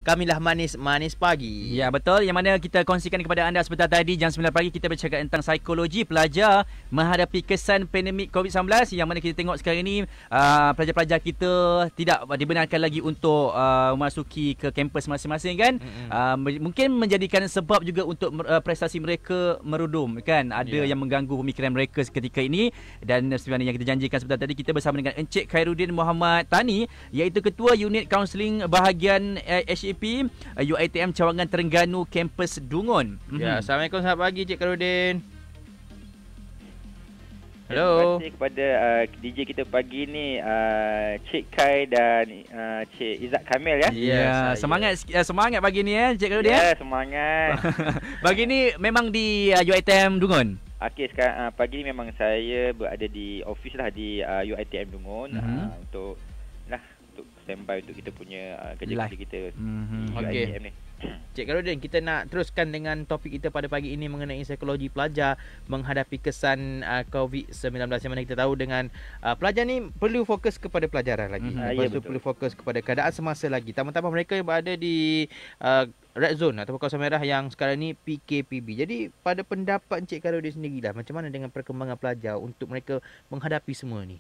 Kamilah Manis Pagi. Ya, betul. Yang mana kita kongsikan kepada anda sebentar tadi jam 9 pagi kita bercakap tentang psikologi pelajar menghadapi kesan pandemik COVID-19, yang mana kita tengok sekarang ini pelajar-pelajar kita tidak dibenarkan lagi untuk memasuki ke kampus masing-masing kan. Mungkin menjadikan sebab juga untuk prestasi mereka merudum kan. Ada yang mengganggu pemikiran mereka seketika ini, dan sebenarnya yang kita janjikan sebentar tadi kita bersama dengan Encik Khairuddin Muhammad Tani, iaitu Ketua Unit Kaunseling Bahagian HAP UiTM Cawangan Terengganu Kampus Dungun. Ya, Assalamualaikum, selamat pagi Cik Khairuddin. Terima kasih kepada DJ kita pagi ni, Cik Kai dan Cik Izzat Kamil ya. Ya, semangat pagi ni Cik Khairuddin. Ya, semangat. Pagi ni memang di UiTM Dungun. Okey, sekarang pagi ni memang saya berada di office lah di UiTM Dungun untuk standby untuk kita punya kerja-kerja kita di UiTM ni. Cik Khairuddin, kita nak teruskan dengan topik kita pada pagi ini mengenai psikologi pelajar menghadapi kesan COVID-19, yang mana kita tahu dengan pelajar ni perlu fokus kepada pelajaran lagi. Lepas tu perlu fokus kepada keadaan semasa lagi. Tambah-tambah mereka yang berada di red zone ataupun kawasan merah yang sekarang ni PKPB. Jadi pada pendapat Cik Khairuddin sendirilah, macam mana dengan perkembangan pelajar untuk mereka menghadapi semua ni?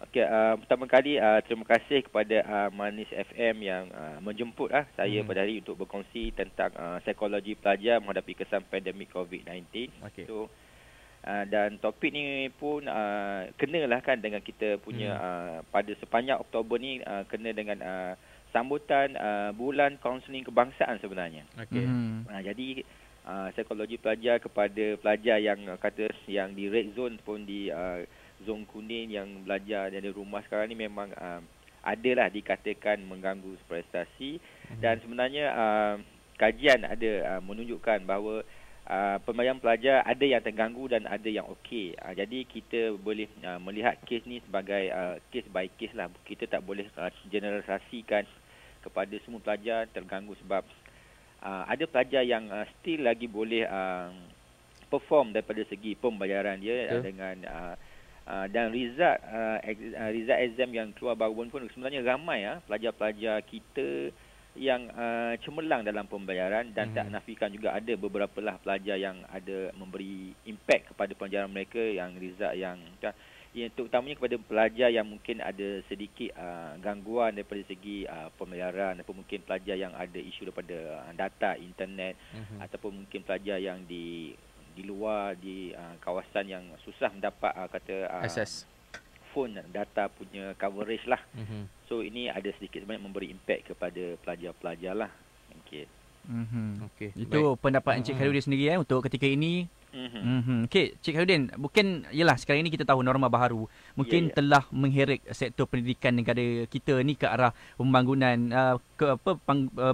Okey, pertama kali terima kasih kepada Manis FM yang menjemput saya pada hari untuk berkongsi tentang psikologi pelajar menghadapi kesan pandemik COVID-19. So, dan topik ni pun kenalah kan dengan kita punya pada sepanjang Oktober ni kena dengan sambutan bulan kaunseling kebangsaan sebenarnya. Jadi psikologi pelajar kepada pelajar yang kata yang di red zone pun di zon kuning yang belajar dari rumah sekarang ni memang adalah dikatakan mengganggu prestasi. Dan sebenarnya kajian ada menunjukkan bahawa pembelajaran pelajar ada yang terganggu dan ada yang okey. Jadi kita boleh melihat kes ni sebagai case by case lah. Kita tak boleh generalisasikan kepada semua pelajar terganggu, sebab ada pelajar yang still lagi boleh perform daripada segi pembelajaran dia dengan dan result exam yang keluar baru pun sebenarnya ramai pelajar-pelajar kita yang cemerlang dalam pembelajaran, dan tak nafikan juga ada beberapa lah pelajar yang ada memberi impact kepada pelajaran mereka yang result yang terutamanya kepada pelajar yang mungkin ada sedikit gangguan daripada segi pembelajaran, ataupun mungkin pelajar yang ada isu daripada data internet, ataupun mungkin pelajar yang di luar di kawasan yang susah mendapat akses phone data punya coverage lah. So ini ada sedikit sebanyak memberi impact kepada pelajar-pelajar lah. Itu pendapat Encik Khairuddin sendiri untuk ketika ini. Okey, Cik Khairuddin, mungkin yalah sekarang ini kita tahu norma baharu mungkin telah mengheret sektor pendidikan negara kita ni ke arah pembangunan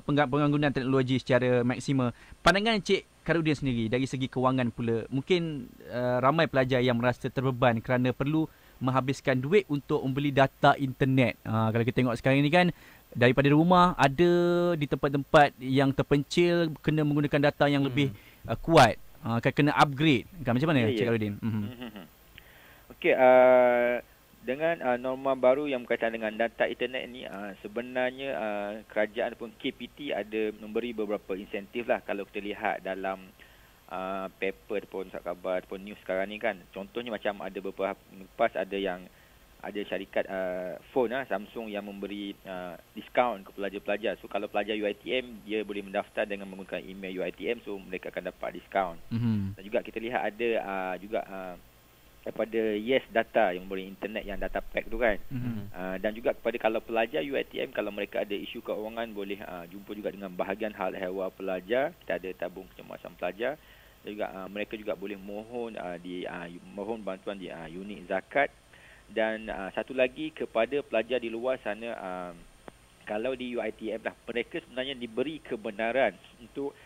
pembangunan teknologi secara maksima. Pandangan Cik Khairuddin sendiri dari segi kewangan pula, mungkin ramai pelajar yang merasa terbeban kerana perlu menghabiskan duit untuk membeli data internet. Kalau kita tengok sekarang ni kan, daripada rumah ada di tempat-tempat yang terpencil kena menggunakan data yang lebih kuat, akan kena upgrade kan. Macam mana Cik Khairuddin? Okey, dengan norma baru yang berkaitan dengan data internet ni, sebenarnya kerajaan ataupun KPT ada memberi beberapa insentif lah. Kalau kita lihat dalam paper ataupun surat khabar ataupun news sekarang ni kan, contohnya macam ada beberapa lepas ada syarikat phone Samsung yang memberi diskaun ke pelajar-pelajar. So kalau pelajar UiTM dia boleh mendaftar dengan menggunakan email UiTM, so mereka akan dapat diskaun. Dan juga kita lihat ada juga daripada Yes Data yang memberi internet yang data pack tu kan. Dan juga kepada kalau pelajar UiTM, kalau mereka ada isu keuangan boleh jumpa juga dengan bahagian hal ehwal pelajar. Kita ada tabung kecemasan pelajar. Dan juga mereka juga boleh mohon mohon bantuan di unit zakat. Dan satu lagi kepada pelajar di luar sana, kalau di UiTM lah, mereka sebenarnya diberi kebenaran untuk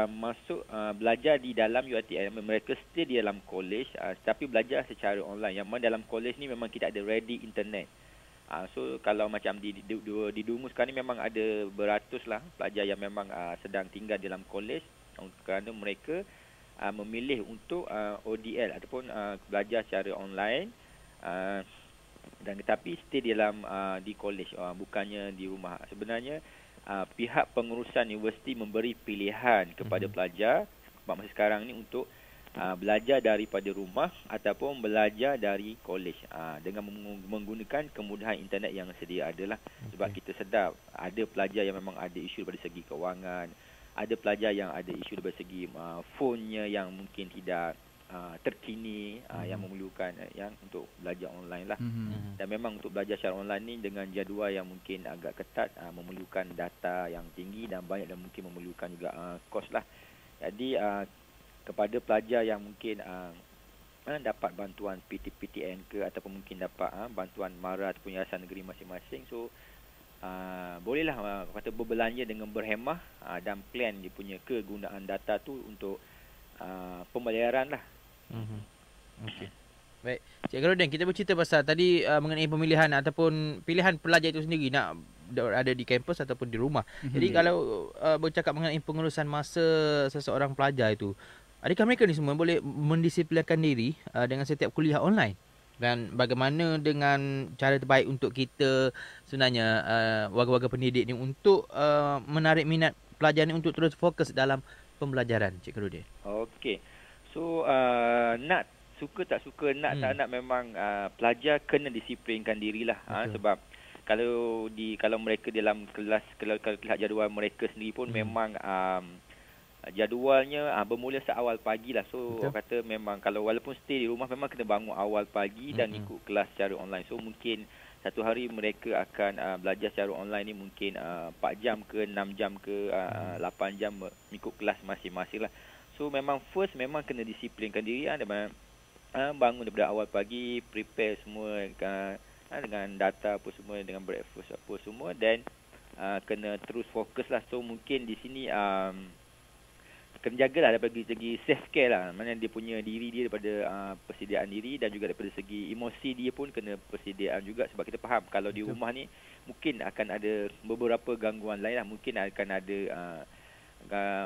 masuk belajar di dalam UiTM. Mereka stay di dalam college tapi belajar secara online. Yang mana dalam college ni memang kita ada ready internet. So kalau macam di Dungun sekarang ni memang ada beratus lah pelajar yang memang sedang tinggal dalam college, kerana mereka memilih untuk ODL ataupun belajar secara online. Dan tetapi stay di dalam di college, bukannya di rumah. Sebenarnya pihak pengurusan universiti memberi pilihan kepada pelajar masa sekarang ni untuk belajar daripada rumah ataupun belajar dari kolej dengan menggunakan kemudahan internet yang sedia adalah. Sebab kita sedar ada pelajar yang memang ada isu dari segi kewangan, ada pelajar yang ada isu dari segi phone-nya yang mungkin tidak terkini, yang memerlukan yang untuk belajar online lah. Dan memang untuk belajar secara online ni dengan jadual yang mungkin agak ketat, memerlukan data yang tinggi dan banyak dan mungkin memerlukan juga kos lah. Jadi kepada pelajar yang mungkin dapat bantuan PTPTN ke ataupun mungkin dapat bantuan MARA ataupun Yayasan Negeri masing-masing, so bolehlah kata berbelanja dengan berhemah dan plan dia punya kegunaan data tu untuk pembayaran lah. Okey. Baik. Cik Garudan, kita bercerita pasal tadi mengenai pemilihan ataupun pilihan pelajar itu sendiri nak ada di kampus ataupun di rumah. Jadi kalau bercakap mengenai pengurusan masa seseorang pelajar itu, adakah mereka ni semua boleh mendisiplinkan diri dengan setiap kuliah online? Dan bagaimana dengan cara terbaik untuk kita sebenarnya warga-warga pendidik ni untuk menarik minat pelajar ni untuk terus fokus dalam pembelajaran, Cik Garudan? Okey. So nak suka tak suka, nak tak nak, memang pelajar kena disiplinkan dirilah. Sebab kalau mereka dalam kelas, kalau lihat jadual mereka sendiri pun memang jadualnya bermula seawal pagi lah. So orang kata memang kalau walaupun stay di rumah memang kena bangun awal pagi dan ikut kelas secara online. So mungkin satu hari mereka akan belajar secara online ni mungkin 4 jam ke 6 jam ke 8 jam ikut kelas masing-masing lah. So memang first memang kena disiplinkan diri, bangun daripada awal pagi, prepare semua dengan data apa semua, dengan breakfast apa semua, dan kena terus fokus lah. So mungkin di sini kena jagalah daripada segi self care lah, mana dia punya diri dia daripada persediaan diri, dan juga daripada segi emosi dia pun kena persediaan juga. Sebab kita faham kalau di rumah ni mungkin akan ada beberapa gangguan lain lah. Mungkin akan ada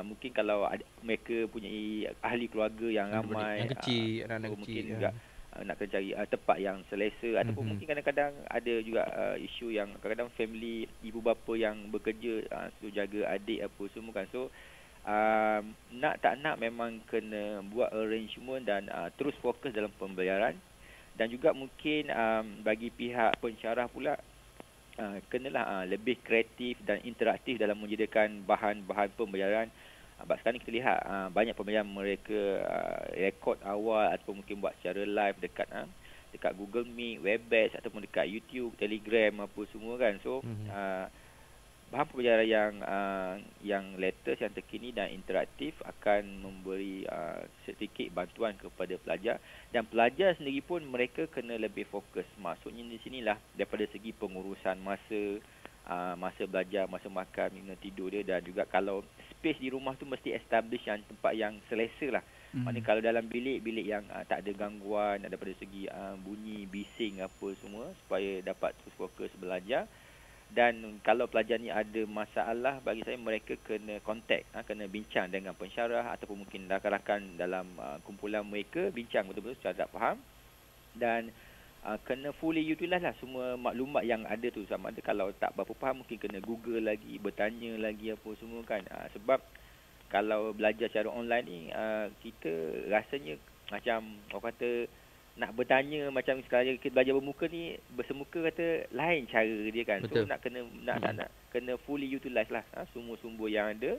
mungkin kalau mereka punya ahli keluarga yang ramai, yang kecil, anak-anak mungkin kecil juga nak kena cari tempat yang selesa, ataupun mungkin kadang-kadang ada juga isu yang kadang-kadang family ibu bapa yang bekerja so jaga adik apa semua kan. So nak tak nak memang kena buat arrangement dan terus fokus dalam pembelajaran. Dan juga mungkin bagi pihak pensyarah pula kenalah lebih kreatif dan interaktif dalam menyediakan bahan-bahan pembelajaran. Sebab sekarang kita lihat banyak pembelajaran mereka rekod awal ataupun mungkin buat secara live dekat Google Meet, Webex ataupun dekat YouTube, Telegram apa semua kan. So bahan pembelajaran yang latest, yang terkini dan interaktif akan memberi sedikit bantuan kepada pelajar. Dan pelajar sendiri pun mereka kena lebih fokus. Maksudnya di sinilah daripada segi pengurusan masa belajar, masa makan, minum, tidur dia, dan juga kalau space di rumah tu mesti establish yang tempat yang selesa lah. Maksudnya kalau dalam bilik yang tak ada gangguan daripada segi bunyi, bising apa semua, supaya dapat terus fokus belajar. Dan kalau pelajar ni ada masalah, bagi saya mereka kena contact, kena bincang dengan pensyarah ataupun mungkin rakan-rakan dalam kumpulan mereka, bincang betul-betul secara tak faham, dan kena fully utilize lah semua maklumat yang ada tu. Sama ada kalau tak berapa faham mungkin kena Google lagi, bertanya lagi apa semua kan. Sebab kalau belajar secara online ni kita rasanya macam orang kata nak bertanya, macam sekali kita belajar bermuka ni, bersemuka kata lain cara dia kan. Betul. So nak kena fully utilize lah semua sumber yang ada.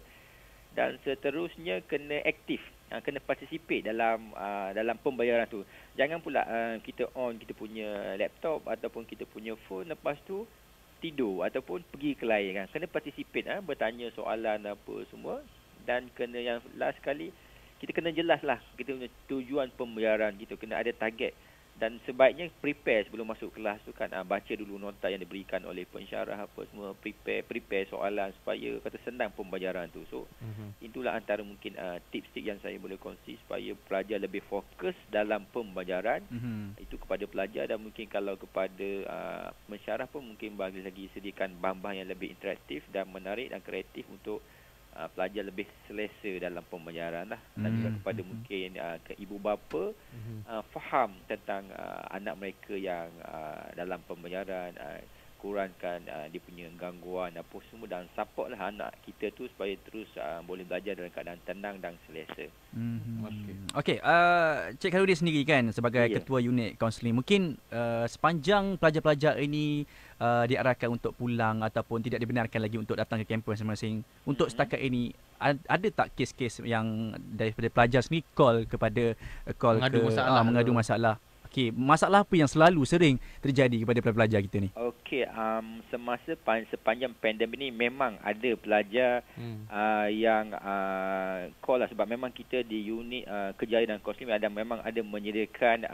Dan seterusnya kena aktif, kena participate dalam pembayaran tu. Jangan pula kita on kita punya laptop ataupun kita punya phone, lepas tu tidur ataupun pergi ke lain kan. Kena participate, bertanya soalan apa semua. Dan kena yang last sekali, kita kena jelas lah kita punya tujuan pembayaran kita, kena ada target. Dan sebaiknya prepare sebelum masuk kelas tu kan, baca dulu nota yang diberikan oleh pensyarah apa semua, prepare soalan supaya kata senang pembelajaran tu. So itulah antara mungkin tips-tips yang saya boleh kongsi supaya pelajar lebih fokus dalam pembelajaran. Itu kepada pelajar, dan mungkin kalau kepada pensyarah pun mungkin bagi lagi sediakan bahan-bahan yang lebih interaktif dan menarik dan kreatif untuk pelajar lebih selesa dalam pembelajaran lah. Dan juga kepada mungkin ke ibu bapa faham tentang anak mereka yang dalam pembelajaran, kurangkan dia punya gangguan apa semua, dan support lah anak kita tu supaya terus boleh belajar dalam keadaan tenang dan selesa. Okey, Cik Khairudin sendiri kan sebagai ketua unit kaunseling, mungkin sepanjang pelajar-pelajar ini diarahkan untuk pulang ataupun tidak dibenarkan lagi untuk datang ke kampus masing-masing, untuk setakat ini ada tak kes-kes yang daripada pelajar sendiri mengadu masalah? Okey, masalah apa yang selalu sering terjadi kepada pelajar kita ni? Okey, sepanjang pandemik ni memang ada pelajar yang call lah, sebab memang kita di unit kejayaan dan kaunseling memang ada menyediakan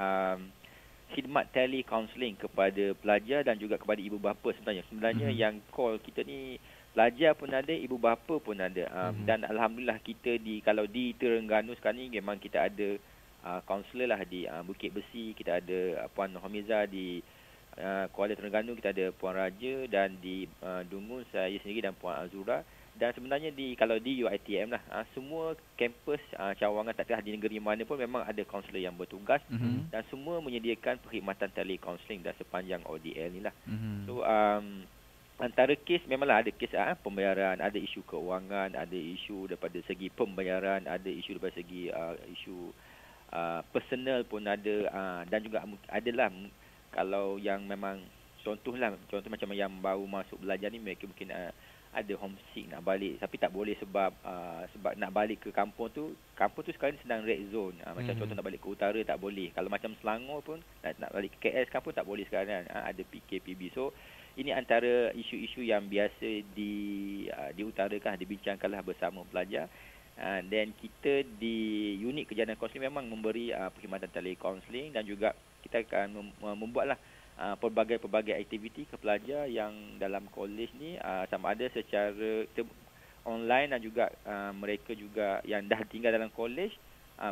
khidmat tele-counselling kepada pelajar dan juga kepada ibu bapa sebenarnya. Sebenarnya yang call kita ni pelajar pun ada, ibu bapa pun ada. Dan alhamdulillah kita kalau di Terengganu sekarang ni memang kita ada kaunselor lah di Bukit Besi, kita ada Puan Hamiza di Kuala Terengganu, kita ada Puan Raja, dan di Dungun saya sendiri dan Puan Azura. Dan sebenarnya kalau di UiTM lah, semua kampus cawangan tak kira di negeri mana pun memang ada kaunselor yang bertugas, dan semua menyediakan perkhidmatan tele-counselling dan sepanjang ODL ni lah. So antara kes memanglah ada kes pembayaran, ada isu keuangan, ada isu daripada segi pembayaran, ada isu daripada segi isu personal pun ada, dan juga adalah kalau yang memang contoh macam yang baru masuk belajar ni, mereka mungkin ada homesick nak balik tapi tak boleh sebab nak balik ke kampung tu sekarang sedang red zone. Macam contoh nak balik ke utara tak boleh, kalau macam Selangor pun nak balik ke KL sekarang pun tak boleh sekarang, ada PKPB. So ini antara isu-isu yang biasa diutarakan, dibincangkanlah bersama pelajar. Dan kita di unit kejayaan dan kaunseling memang memberi perkhidmatan tele-counseling, dan juga kita akan membuatlah pelbagai aktiviti ke pelajar yang dalam kolej ni, sama ada secara online dan juga mereka juga yang dah tinggal dalam kolej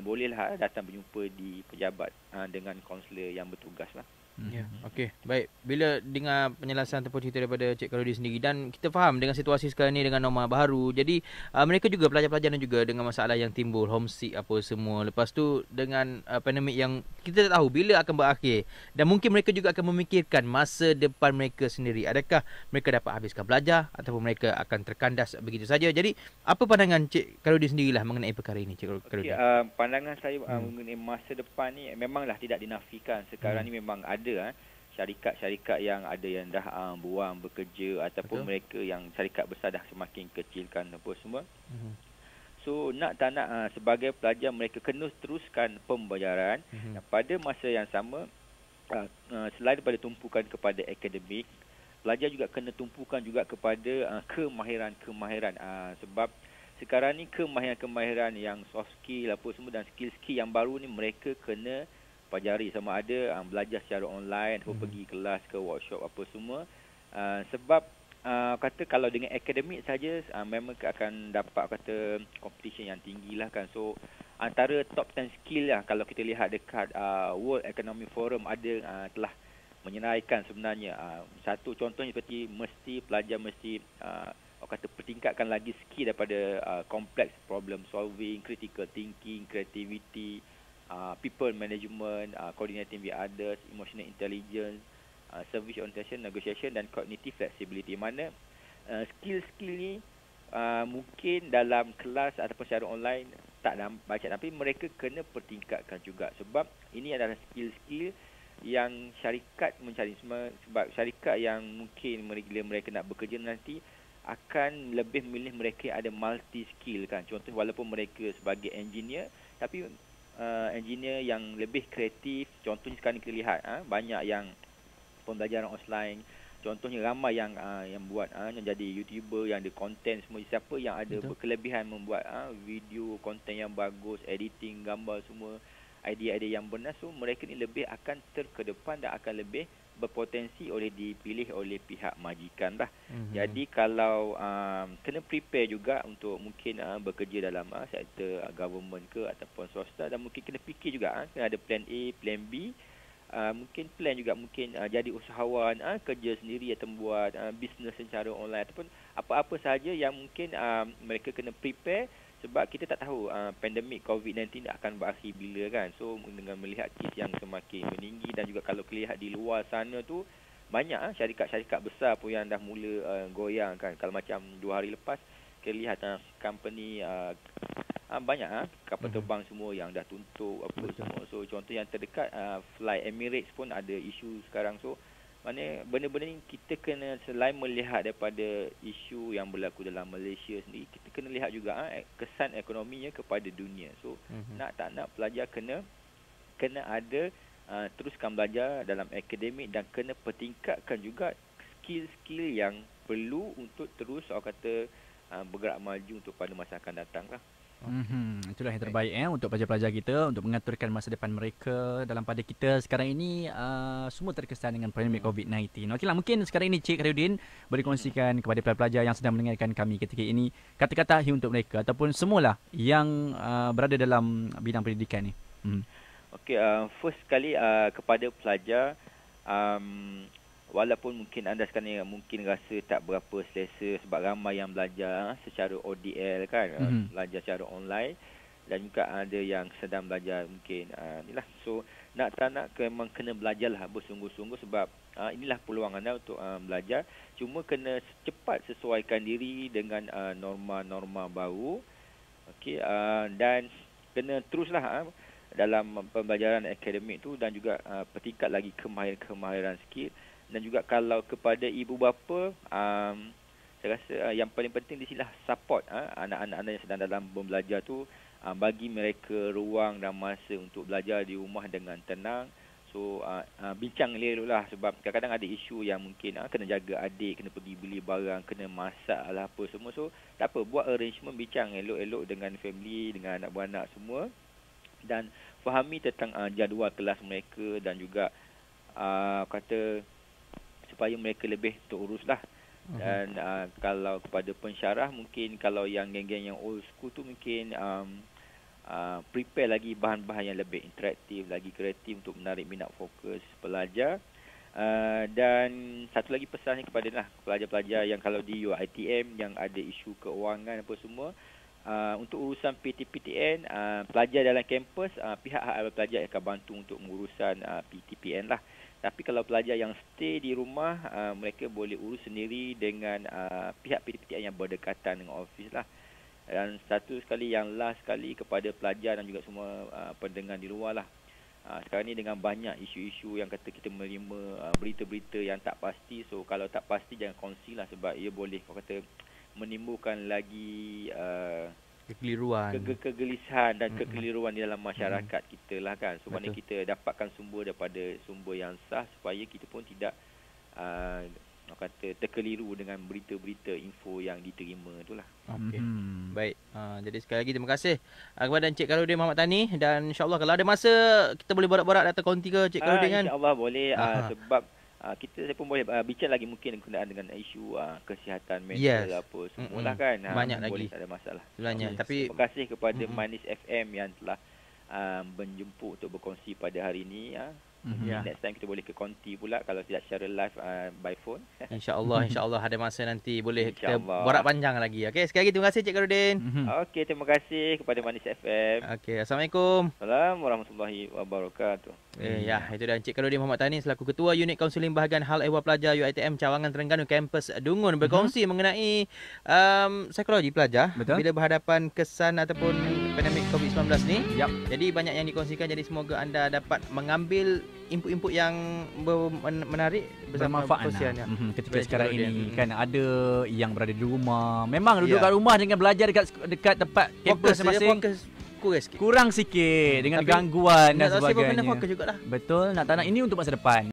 bolehlah datang berjumpa di pejabat dengan kaunselor yang bertugas lah. Ya, okey. Baik, bila dengar penjelasan ataupun cerita daripada Cik Khairudin sendiri, dan kita faham dengan situasi sekarang ni dengan norma baru, jadi mereka juga pelajar-pelajar dan juga dengan masalah yang timbul, homesick apa semua. Lepas tu dengan pandemik yang kita tak tahu bila akan berakhir, dan mungkin mereka juga akan memikirkan masa depan mereka sendiri. Adakah mereka dapat habiskan belajar ataupun mereka akan terkandas begitu saja. Jadi apa pandangan Cik Khairudin sendirilah mengenai perkara ini, Cik Khairudin? Pandangan saya mengenai masa depan ni memanglah tidak dinafikan. Sekarang ni memang ada syarikat-syarikat yang ada yang dah buang bekerja, ataupun mereka yang syarikat besar dah semakin kecilkan apa semua. So nak tak nak sebagai pelajar mereka kena teruskan pembayaran. Pada masa yang sama, selain daripada tumpukan kepada akademik, pelajar juga kena tumpukan juga kepada kemahiran-kemahiran. Sebab sekarang ni kemahiran-kemahiran yang soft skill apa semua dan skill-skill yang baru ni mereka kena pelajari, sama ada belajar secara online atau pergi kelas ke workshop apa semua. Sebab kata kalau dengan akademik saja memang akan dapat competition yang tinggi lah kan. So antara top 10 skill lah kalau kita lihat dekat World Economic Forum ada telah menyenaraikan sebenarnya. Satu contohnya seperti pelajar mesti pertingkatkan lagi skill daripada complex problem solving, critical thinking, creativity, people management, coordinating with others, emotional intelligence, service orientation, negotiation dan cognitive flexibility. Mana skill-skill ni mungkin dalam kelas ataupun secara online tak baca, tapi mereka kena pertingkatkan juga, sebab ini adalah skill-skill yang syarikat mencari. Sebab syarikat yang mungkin bila mereka nak bekerja nanti akan lebih memilih mereka ada multi skill kan. Contoh walaupun mereka sebagai engineer, tapi engineer yang lebih kreatif. Contohnya sekarang kita lihat banyak yang pembelajaran offline. Contohnya ramai yang buat yang jadi YouTuber, yang ada konten semua. Siapa yang ada berkelebihan membuat video konten yang bagus, editing gambar semua, idea-idea yang benar, so mereka ni lebih akan terkedepan dan akan lebih berpotensi dipilih oleh pihak majikan lah. Jadi kalau kena prepare juga untuk mungkin bekerja dalam sektor government ke ataupun swasta, dan mungkin kena fikir juga kena ada plan A, plan B, mungkin plan juga mungkin jadi usahawan, kerja sendiri atau buat bisnes secara online ataupun apa-apa sahaja yang mungkin mereka kena prepare. Sebab kita tak tahu pandemik COVID-19 akan berakhir bila kan. So dengan melihat kes yang semakin meninggi, dan juga kalau kita lihat di luar sana tu banyak syarikat-syarikat besar pun yang dah mula goyang kan. Kalau macam 2 hari lepas kita lihat company banyak kapal terbang semua yang dah tutup apa semua. So contoh yang terdekat Fly Emirates pun ada isu sekarang. So maknanya benda-benda ni kita kena selain melihat daripada isu yang berlaku dalam Malaysia sendiri, kita kena lihat juga kesan ekonominya kepada dunia. So nak tak nak pelajar kena ada teruskan belajar dalam akademik dan kena pertingkatkan juga skill-skill yang perlu untuk terus orang kata bergerak maju untuk pada masa akan datang lah. Itulah yang terbaik untuk pelajar-pelajar kita untuk mengaturkan masa depan mereka. Dalam pada kita sekarang ini semua terkesan dengan pandemik COVID-19. Okeylah, mungkin sekarang ini Cik Khairuddin boleh kongsikan kepada pelajar-pelajar yang sedang mendengarkan kami ketika ini kata-kata akhir untuk mereka ataupun semualah yang berada dalam bidang pendidikan ni. Okey, first sekali kepada pelajar, walaupun mungkin anda sekarang mungkin rasa tak berapa selesa sebab ramai yang belajar secara ODL kan, belajar secara online, dan juga ada yang sedang belajar mungkin inilah. So nak tak nak memang kena belajarlah bersungguh-sungguh sebab inilah peluang anda untuk belajar. Cuma kena cepat sesuaikan diri dengan norma-norma baru. Okey, dan kena teruslah dalam pembelajaran akademik tu dan juga pertingkat lagi kemahiran skill. Dan juga kalau kepada ibu bapa, saya rasa yang paling penting di sinilah support anak-anak anda yang sedang dalam belajar tu, bagi mereka ruang dan masa untuk belajar di rumah dengan tenang. So bincang elok-eloklah sebab kadang-kadang ada isu yang mungkin kena jaga adik, kena pergi beli barang, kena masak lah apa semua. So tak apa, buat arrangement, bincang elok-elok dengan family, dengan anak beranak semua, dan fahami tentang jadual kelas mereka dan juga kata supaya mereka lebih terurus lah. Dan kalau kepada pensyarah, mungkin kalau yang geng-geng yang old school tu mungkin prepare lagi bahan-bahan yang lebih interaktif, lagi kreatif untuk menarik minat fokus pelajar. Dan satu lagi pesannya kepada pelajar-pelajar yang kalau di UiTM yang ada isu keuangan apa semua, untuk urusan PTPTN, pelajar dalam kampus, pihak hak pelajar akan bantu untuk mengurusan PTPN lah. Tapi kalau pelajar yang stay di rumah, mereka boleh urus sendiri dengan pihak PTPTN yang berdekatan dengan office lah. Dan satu sekali yang last sekali kepada pelajar dan juga semua pendengar di luar lah. Sekarang ni dengan banyak isu-isu yang kata kita menerima berita-berita yang tak pasti. So kalau tak pasti jangan kongsi lah sebab ia boleh kata menimbulkan lagi kegelisahan dan kekeliruan di dalam masyarakat kita lah kan. So mana kita dapatkan sumber daripada sumber yang sah supaya kita pun tidak terkeliru dengan berita-berita info yang diterima itulah. Okey. Baik. Jadi sekali lagi terima kasih kepada Encik Khairuddin Muhammad Tani, dan insya-Allah kalau ada masa kita boleh borak-borak datang konti ke Encik Khairuddin kan? Insya-Allah boleh sebab saya pun boleh bincang lagi mungkin berkenaan dengan isu kesihatan mental apa semualah kan. Banyak lagi. Boleh, tak ada masalah. Sebenarnya tapi terima kasih kepada Manis FM yang telah menjemput untuk berkongsi pada hari ini. Next time kita boleh ke konti pula kalau tidak secara live by phone. InsyaAllah ada masa nanti boleh kita borak panjang lagi. Okey, sekali lagi terima kasih Encik Khairuddin. Okey, terima kasih kepada Manis FM. Okey, Assalamualaikum. Assalamualaikum warahmatullahi wabarakatuh. Itu dah Encik Khairuddin Muhammad Tani selaku Ketua Unit Kaunseling Bahagian Hal Ehwal Pelajar UiTM Cawangan Terengganu Kampus Dungun berkongsi mengenai psikologi pelajar bila berhadapan kesan ataupun pandemik COVID-19 ni. Jadi banyak yang dikongsikan, jadi semoga anda dapat mengambil input-input yang menarik bersama bermanfaat ketika sekarang ini kan ada yang berada di rumah. Memang duduk kat rumah dengan belajar dekat tempat kampus masing-masing kurang sikit dengan gangguan dan sebagainya. Fokus jugalah. Betul, nak tak nak ini untuk masa depan.